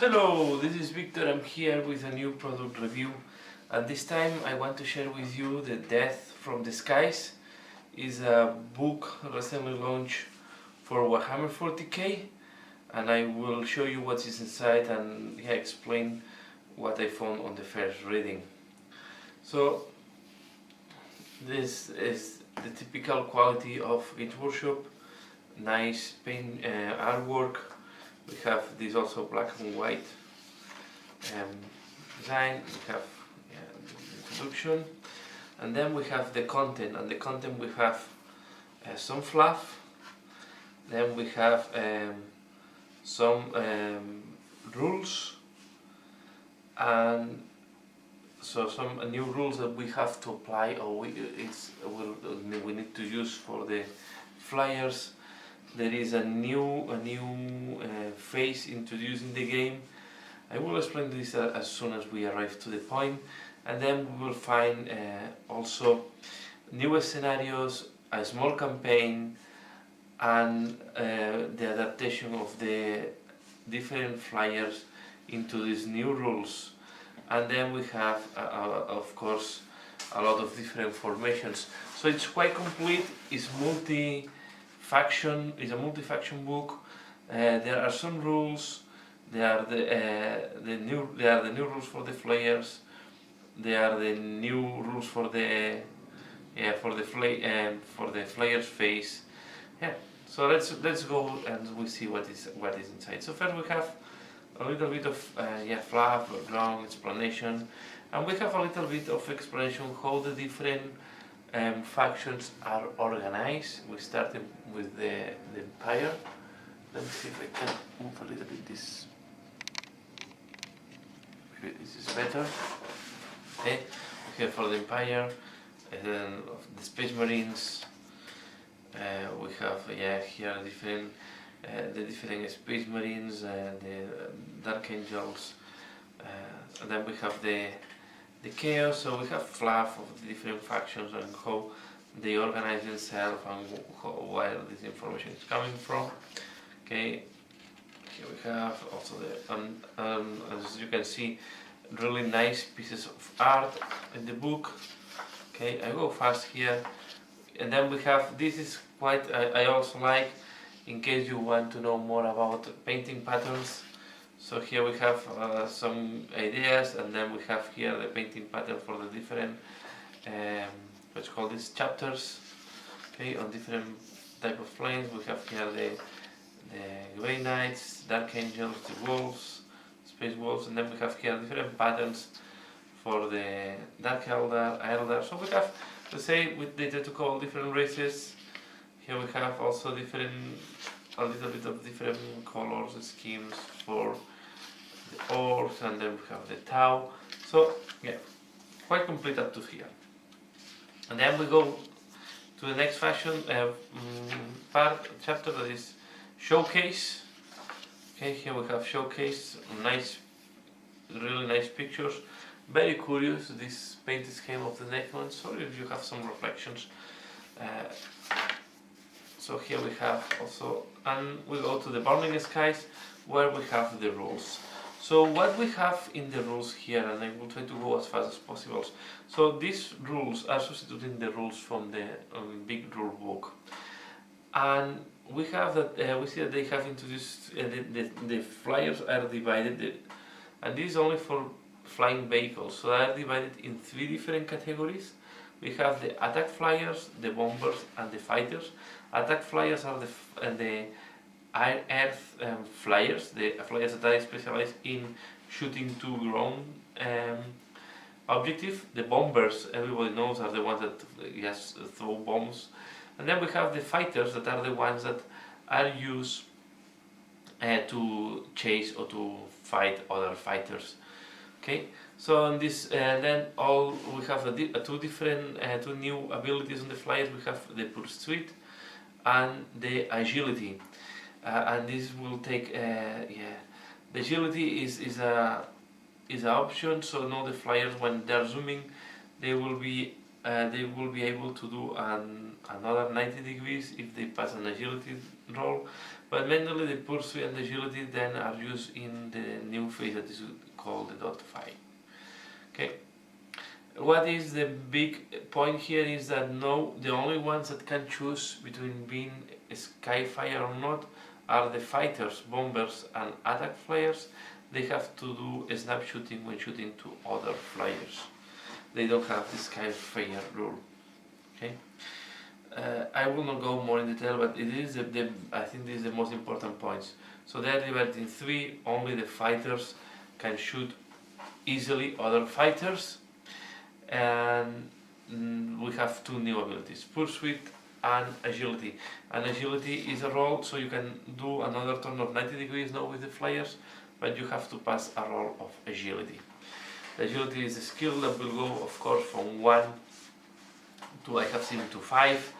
Hello, this is Victor. I'm here with a new product review, and this time I want to share with you The Death from the Skies. Is a book recently launched for Warhammer 40k, and I will show you what is inside and explain what I found on the first reading. So this is the typical quality of each workshop. Nice paint artwork. We have this also black and white design. We have the introduction, and then we have the content. And the content we have some fluff. Then we have some rules, and so some new rules that we have to apply, or we need to use for the flyers. There is a new phase introduced in the game. I will explain this as soon as we arrive to the point, and then we will find also new scenarios, a small campaign, and the adaptation of the different flyers into these new rules. And then we have of course a lot of different formations. So it's quite complete. It's a multi-faction book. There are some rules. There are the new rules for the flyers. There are the new rules for the flyers phase. Yeah. So let's go and we see what is inside. So first we have a little bit of fluff, background, explanation, and we have a little bit of explanation how the different factions are organized. We started with the Empire. Let me see if I can move a little bit this. Maybe this is better. Okay, for the Empire, and then the Space Marines. We have here different the different Space Marines, the Dark Angels, and then we have the Chaos. So we have fluff of the different factions and how they organize themselves and where this information is coming from. Okay, here we have also as you can see, really nice pieces of art in the book. Okay, I go fast here, and then we have, this is quite, I also like, in case you want to know more about painting patterns. So here we have some ideas, and then we have here the painting pattern for the different let's call these chapters. Okay, on different type of planes. We have here the Grey Knights, Dark Angels, the Wolves, Space Wolves, and then we have here different patterns for the Dark Elder. So we have, let's say, with data to call different races. Here we have also a little bit of different colors, schemes for the Orcs, and then we have the Tau. So yeah, quite complete up to here. And then we go to the next fashion chapter, that is Showcase. Okay, here we have Showcase, really nice pictures. Very curious, this painted scheme of the Necron. Sorry if you have some reflections. So here we have also, and we go to the Burning Skies, where we have the rules. So what we have in the rules here, and I will try to go as fast as possible. So these rules are substituting the rules from the big rule book, and we have that we see that they have introduced the flyers are divided, and this is only for flying vehicles. So they are divided in 3 different categories. We have the attack flyers, the bombers, and the fighters. Attack flyers are the earth flyers, the flyers that are specialized in shooting to ground objective. The bombers, everybody knows, are the ones that throw bombs. And then we have the fighters, that are the ones that are used to chase or to fight other fighters. Okay, so on this, then we have two new abilities on the flyers. We have the pursuit and the agility, and this will take the agility is an option. So now the flyers, when they're zooming, they will be they will be able to do another 90 degrees if they pass an agility roll, but mainly the pursuit and agility then are used in the new phase that is called the dot fight. Okay. What is the big point here is that no, the only ones that can choose between being Skyfire or not are the fighters, bombers and attack flyers. They have to do snap shooting when shooting to other flyers. They don't have this Skyfire rule. Okay. I will not go more in detail, but it is I think this is the most important points. So they are divided in three. Only the fighters can shoot easily other fighters, and we have two new abilities: pursuit and agility. And agility is a roll, so you can do another turn of 90 degrees now with the flyers, but you have to pass a roll of agility. Agility is a skill that will go, of course, from 1 to, I have seen, to 5,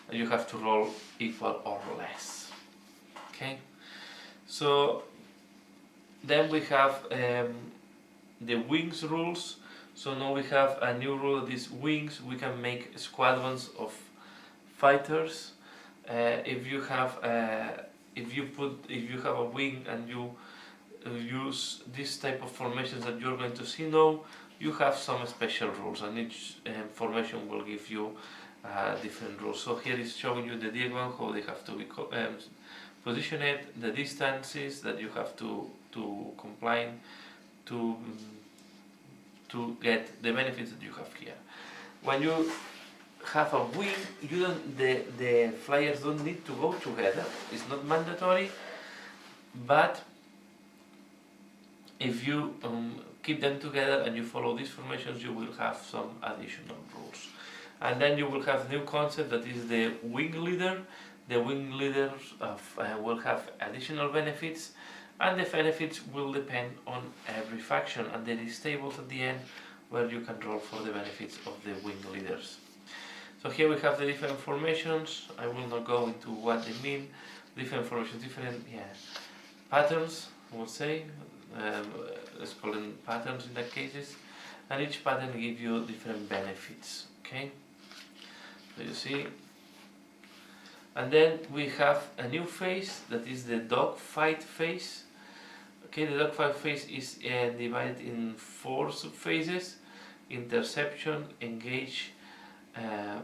and you have to roll equal or less. Okay, so then we have the wings rules. So now we have a new rule that is wings. We can make squadrons of fighters. If you have a wing and you use this type of formations that you're going to see now, you have some special rules, and each formation will give you different rules. So here is showing you the diagram, how they have to be positioned, the distances that you have to comply to get the benefits that you have here. When you have a wing, the flyers don't need to go together. It's not mandatory, but if you keep them together and you follow these formations, you will have some additional rules. And then you will have new concept that is the wing leader. The wing leaders will have additional benefits, and the benefits will depend on every faction, and there is tables at the end where you can roll for the benefits of the wing leaders. So here we have the different formations. I will not go into what they mean. Different formations, different patterns, I would say. Let's call them patterns in that cases, and each pattern gives you different benefits. Okay, so you see, and then we have a new phase that is the dogfight phase. Okay, the dogfight phase is divided in 4 subphases: interception, engage,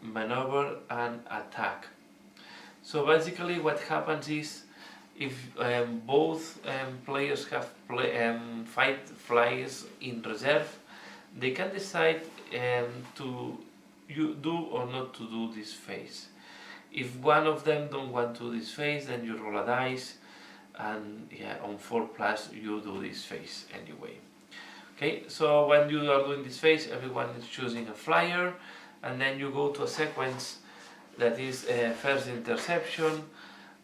maneuver, and attack. So basically, what happens is, if both players have fight flyers in reserve, they can decide to do or not to do this phase. If one of them don't want to do this phase, then you roll a dice, and on 4+ you do this phase anyway. Okay, so when you are doing this phase, everyone is choosing a flyer, and then you go to a sequence that is first interception.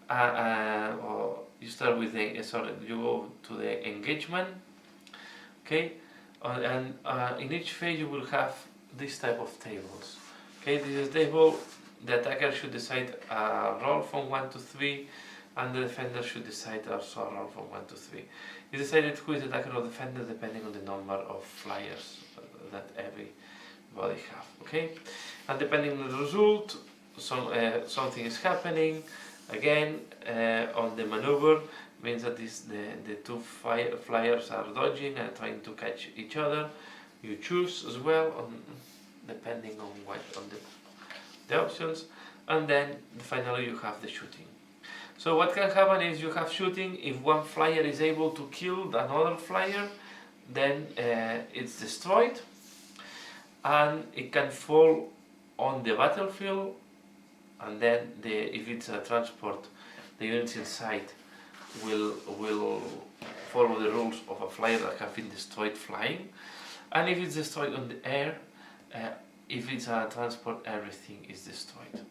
Or you start with you go to the engagement. Okay, and in each phase you will have this type of tables. Okay, this is table. The attacker should decide a roll from 1 to 3, and the defender should decide also a roll from 1 to 3. It's decided who is attacker or defender depending on the number of flyers that everybody have. Okay, and depending on the result, something is happening. Again, on the maneuver means that the two flyers are dodging and trying to catch each other. You choose as well, depending on the options, and then finally you have the shooting. So what can happen is you have shooting. If one flyer is able to kill another flyer, then it's destroyed, and it can fall on the battlefield. And then if it's a transport, the units inside will follow the rules of a flyer that have been destroyed flying. And if it's destroyed on the air, if it's a transport, everything is destroyed.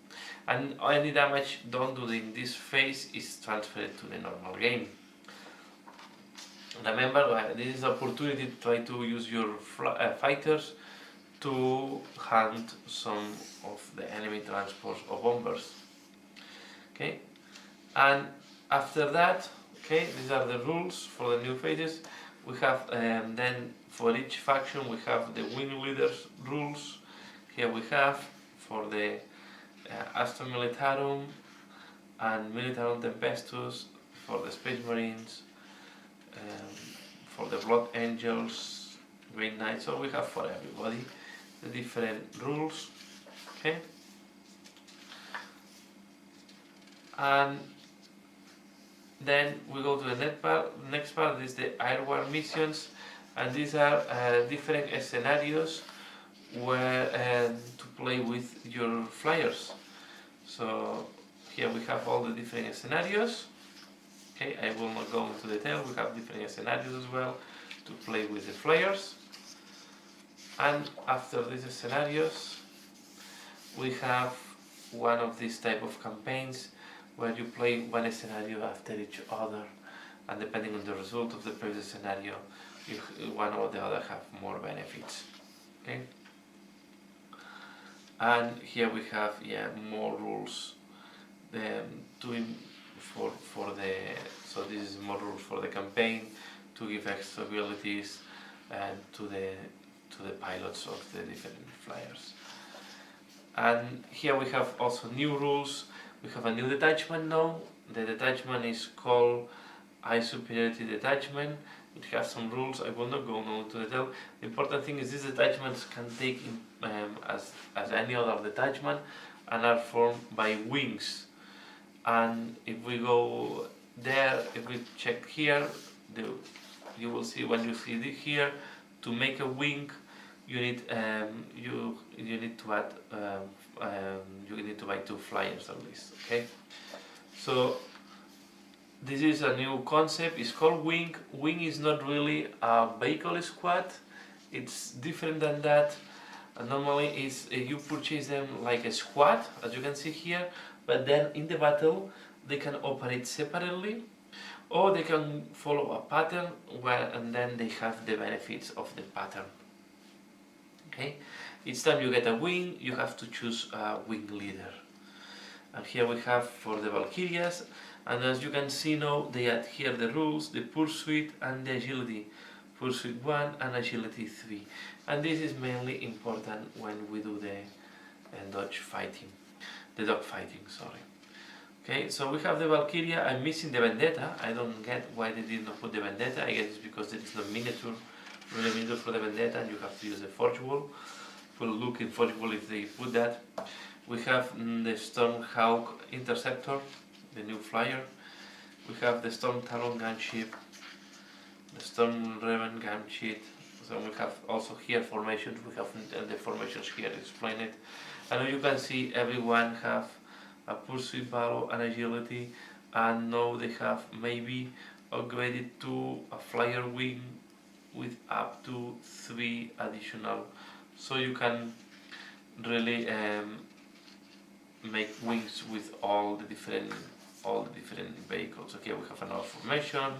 And any damage done during this phase is transferred to the normal game. Remember, this is an opportunity to try to use your fighters to hunt some of the enemy transports or bombers. Okay, and after that, okay, these are the rules for the new phases. We have then for each faction we have the wing leaders rules. here we have for the Astra Militarum and Militarum Tempestus, for the Space Marines, for the Blood Angels, Green Knights. So we have for everybody the different rules. Okay, and then we go to the next part is the Air War missions, and these are different scenarios where to play with your flyers. So here we have all the different scenarios. Okay, I will not go into detail. We have different scenarios as well to play with the flyers. And after these scenarios, we have one of these type of campaigns where you play one scenario after each other, and depending on the result of the previous scenario, one or the other have more benefits. Okay. And here we have more rules. So this is more rules for the campaign to give extra abilities and to the pilots of the different flyers. And here we have also new rules. We have a new detachment now. The detachment is called High Superiority Detachment. It has some rules. I will not go now into detail. The important thing is these detachments can take as any other detachment and are formed by wings. And if we go there, if we check here, you will see when you see it here, to make a wing, you need you need to add you need to buy 2 flyers at least. Okay, so this is a new concept. It's called wing. Wing is not really a vehicle squad. It's different than that. And normally is you purchase them like a squad, as you can see here, but then in the battle they can operate separately, or they can follow a pattern and then they have the benefits of the pattern. Okay, each time you get a wing, you have to choose a wing leader. And here we have for the Valkyrias, and as you can see now, they add here the rules, the pursuit and the agility. Pursuit 1 and agility 3. And this is mainly important when we do the dog fighting, sorry. Okay, so we have the Valkyria. I'm missing the Vendetta. I don't get why they did not put the Vendetta. I guess it's because there is no miniature for the Vendetta, and you have to use the Forge Wall. We'll look in Forge Wall if they put that. We have the Stormhawk Interceptor, the new flyer. We have the Storm Talon gunship, the Storm Raven gunship. So we have also here formations. We have the formations here explain it. And you can see everyone have a pursuit battle and agility, and now they have maybe upgraded to a flyer wing with up to 3 additional. So you can really make wings with all the different vehicles. Okay, we have another formation.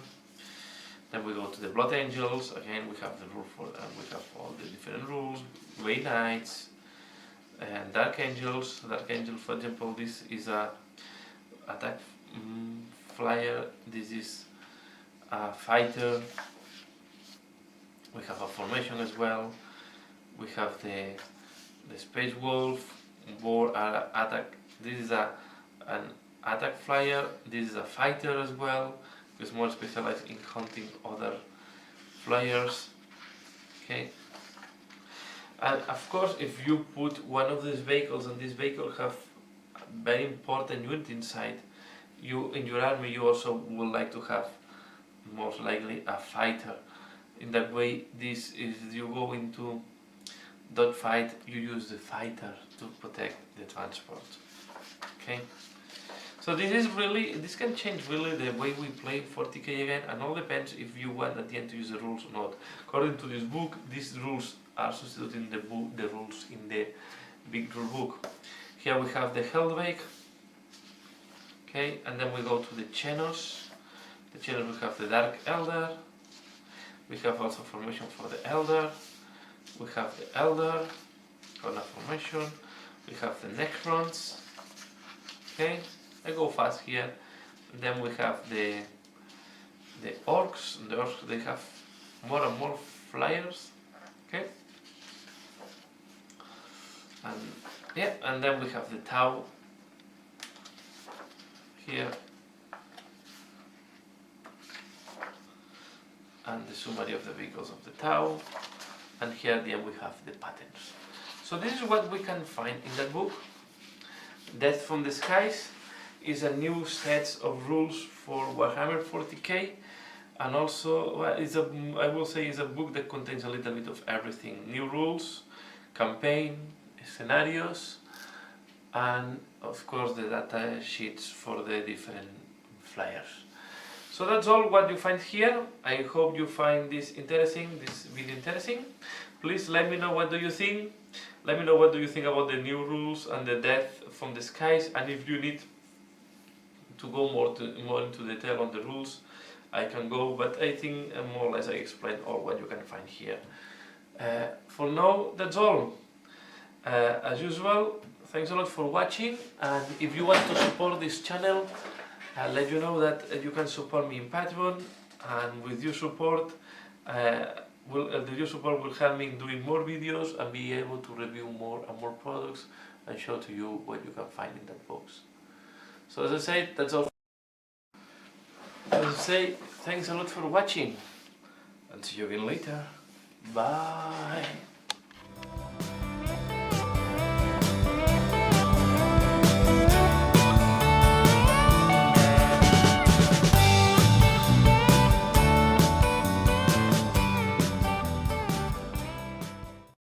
Then we go to the Blood Angels. Again, we have the rule for, and we have all the different rules. Grey Knights and Dark Angels. Dark Angel, for example, this is a attack flyer. This is a fighter. We have a formation as well. We have the Space Wolf, War Attack. This is an attack flyer. This is a fighter as well. It's more specialized in hunting other flyers. Okay. And of course, if you put one of these vehicles, and this vehicle have a very important unit inside, you in your army you also would like to have most likely a fighter. In that way, this is you go into dogfight, you use the fighter to protect the transport. Okay. So this can change really the way we play 40k again, and all depends if you want at the end to use the rules or not. According to this book, these rules are substituting the rules in the big rule book. Here we have the Hellwake. Okay, and then we go to the Chenos. The Chenos we have the Dark Elder. We have also formation for the Elder. We have the Elder, corner formation. We have the Necrons. Okay. I go fast here. And then we have the Orcs. The Orcs, they have more and more flyers. Okay. And yeah, and then we have the tau here, and the summary of the vehicles of the tau, and here at the end we have the patterns. So this is what we can find in that book. Death from the Skies is a new set of rules for Warhammer 40k, and also well, I will say it's a book that contains a little bit of everything: new rules, campaign, scenarios, and of course the data sheets for the different flyers. So that's all what you find here. I hope you find this video interesting. Please let me know what do you think. Let me know what do you think about the new rules and the Death from the Skies, and if you need to go more into detail on the rules, I can go, but I think more or less I explained all what you can find here. For now, that's all. As usual, thanks a lot for watching, and if you want to support this channel, I'll let you know that you can support me in Patreon, and with your support, will help me in doing more videos and be able to review more and more products and show to you what you can find in that box. So as I said, that's all. As I say, thanks a lot for watching, and see you again later. Bye.